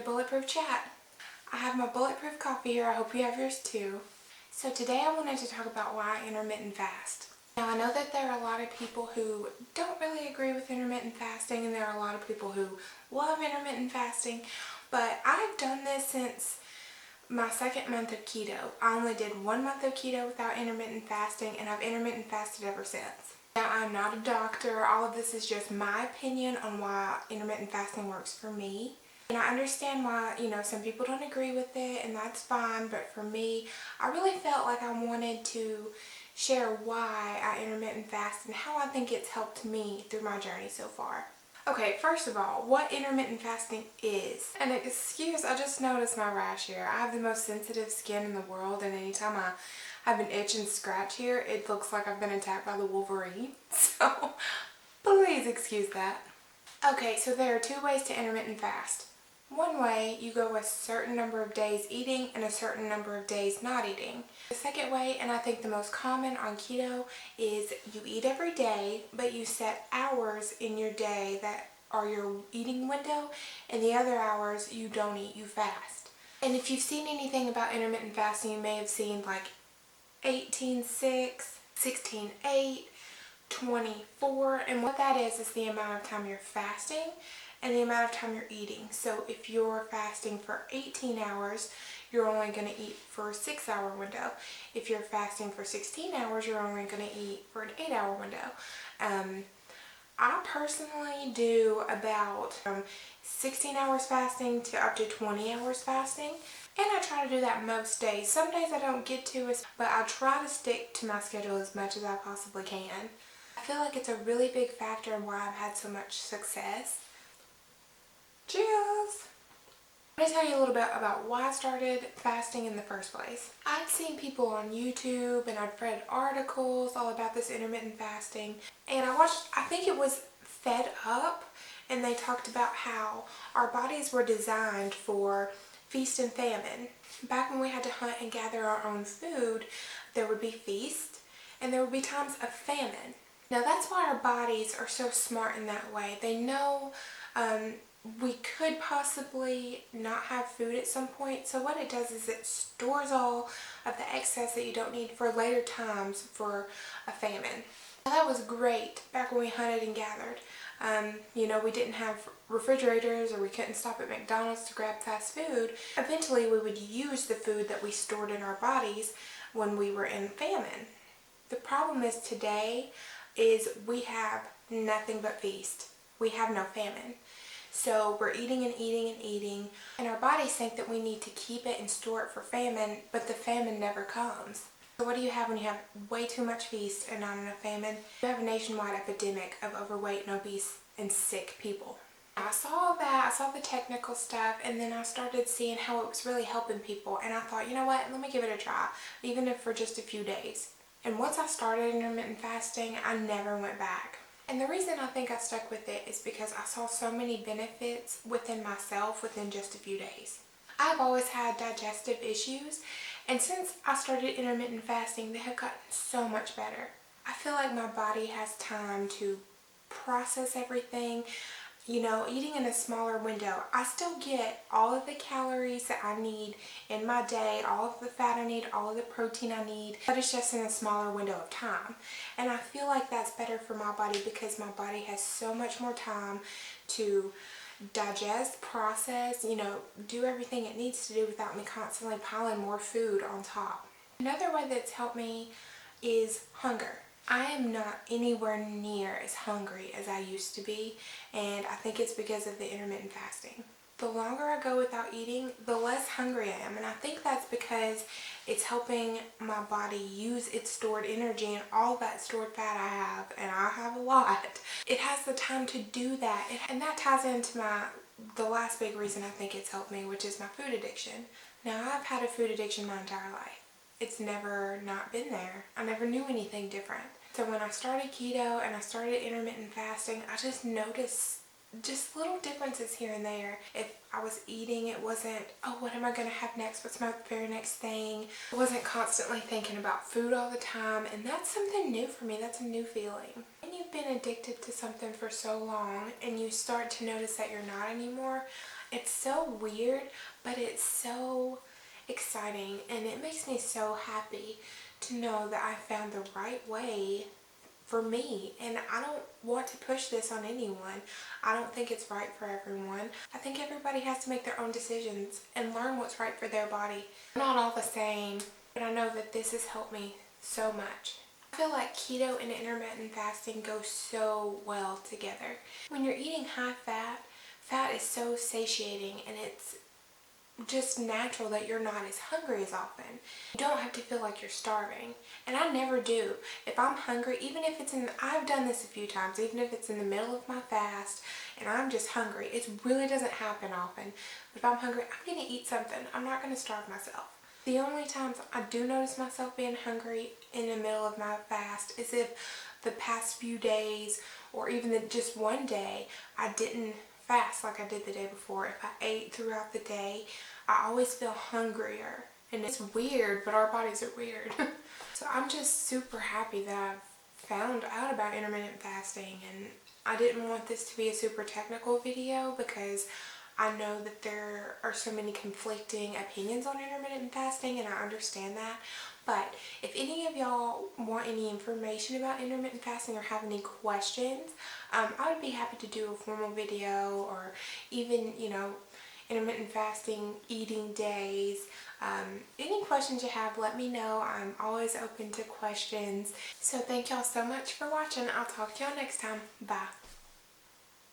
Bulletproof Chat. I have my bulletproof coffee here. I hope you have yours too. So today I wanted to talk about why intermittent fast. Now I know that there are a lot of people who don't really agree with intermittent fasting, and there are a lot of people who love intermittent fasting, but I've done this since my second month of keto. I only did 1 month of keto without intermittent fasting, and I've intermittent fasted ever since. Now I'm not a doctor. All of this is just my opinion on why intermittent fasting works for me. And I understand why, some people don't agree with it, and that's fine, but for me, I really felt like I wanted to share why I intermittent fast and how I think it's helped me through my journey so far. Okay, first of all, what intermittent fasting is. And excuse, I just noticed my rash here. I have the most sensitive skin in the world, and anytime I have an itch and scratch here, it looks like I've been attacked by the Wolverine. So, please excuse that. Okay, so there are 2 ways to intermittent fast. One way, you go a certain number of days eating and a certain number of days not eating. The second way, and I think the most common on keto, is you eat every day, but you set hours in your day that are your eating window, and the other hours you don't eat, you fast. And if you've seen anything about intermittent fasting, you may have seen like 18-6, 16-8, 24, and what that is the amount of time you're fasting and the amount of time you're eating. So if you're fasting for 18 hours, you're only going to eat for a 6-hour window. If you're fasting for 16 hours, you're only going to eat for an 8-hour window. I personally do about 16 hours fasting to up to 20 hours fasting. And I try to do that most days. Some days I don't get to it, but I try to stick to my schedule as much as I possibly can. I feel like it's a really big factor in why I've had so much success. Cheers! I'm going to tell you a little bit about why I started fasting in the first place. I'd seen people on YouTube and I'd read articles all about this intermittent fasting, and I think it was Fed Up, and they talked about how our bodies were designed for feast and famine. Back when we had to hunt and gather our own food, there would be feast and there would be times of famine. Now that's why our bodies are so smart in that way. They know we could possibly not have food at some point, so what it does is it stores all of the excess that you don't need for later times for a famine. Now that was great back when we hunted and gathered. We didn't have refrigerators, or we couldn't stop at McDonald's to grab fast food. Eventually we would use the food that we stored in our bodies when we were in famine. The problem is today is we have nothing but feast. We have no famine. So we're eating and eating and eating, and our bodies think that we need to keep it and store it for famine, but the famine never comes. So what do you have when you have way too much feast and not enough famine? You have a nationwide epidemic of overweight and obese and sick people. I saw that, I saw the technical stuff, and then I started seeing how it was really helping people, and I thought, you know what, let me give it a try, even if for just a few days. And once I started intermittent fasting, I never went back. And the reason I think I stuck with it is because I saw so many benefits within myself within just a few days. I've always had digestive issues, and since I started intermittent fasting, they have gotten so much better. I feel like my body has time to process everything. Eating in a smaller window, I still get all of the calories that I need in my day, all of the fat I need, all of the protein I need, but it's just in a smaller window of time. And I feel like that's better for my body because my body has so much more time to digest, process, do everything it needs to do without me constantly piling more food on top. Another way that's helped me is hunger. I am not anywhere near as hungry as I used to be, and I think it's because of the intermittent fasting. The longer I go without eating, the less hungry I am, and I think that's because it's helping my body use its stored energy and all that stored fat I have, and I have a lot. It has the time to do that, and that ties into the last big reason I think it's helped me, which is my food addiction. Now, I've had a food addiction my entire life. It's never not been there. I never knew anything different. So when I started keto and I started intermittent fasting, I just noticed just little differences here and there. If I was eating, it wasn't, oh, what am I going to have next? What's my very next thing? I wasn't constantly thinking about food all the time, and that's something new for me. That's a new feeling. When you've been addicted to something for so long and you start to notice that you're not anymore, it's so weird, but it's so exciting, and it makes me so happy to know that I found the right way for me, and I don't want to push this on anyone. I don't think it's right for everyone. I think everybody has to make their own decisions and learn what's right for their body. We're not all the same, but I know that this has helped me so much. I feel like keto and intermittent fasting go so well together. When you're eating high fat, fat is so satiating, and it's just natural that you're not as hungry as often. You don't have to feel like you're starving. And I never do. If I'm hungry, even if it's I've done this a few times, even if it's in the middle of my fast and I'm just hungry, it really doesn't happen often. But if I'm hungry, I'm going to eat something. I'm not going to starve myself. The only times I do notice myself being hungry in the middle of my fast is if the past few days, or even just one day, I didn't fast like I did the day before. If I ate throughout the day, I always feel hungrier. And it's weird, but our bodies are weird. So I'm just super happy that I've found out about intermittent fasting, and I didn't want this to be a super technical video because I know that there are so many conflicting opinions on intermittent fasting, and I understand that. But if any of y'all want any information about intermittent fasting or have any questions, I would be happy to do a formal video, or even, intermittent fasting, eating days. Any questions you have, let me know. I'm always open to questions. So thank y'all so much for watching. I'll talk to y'all next time. Bye.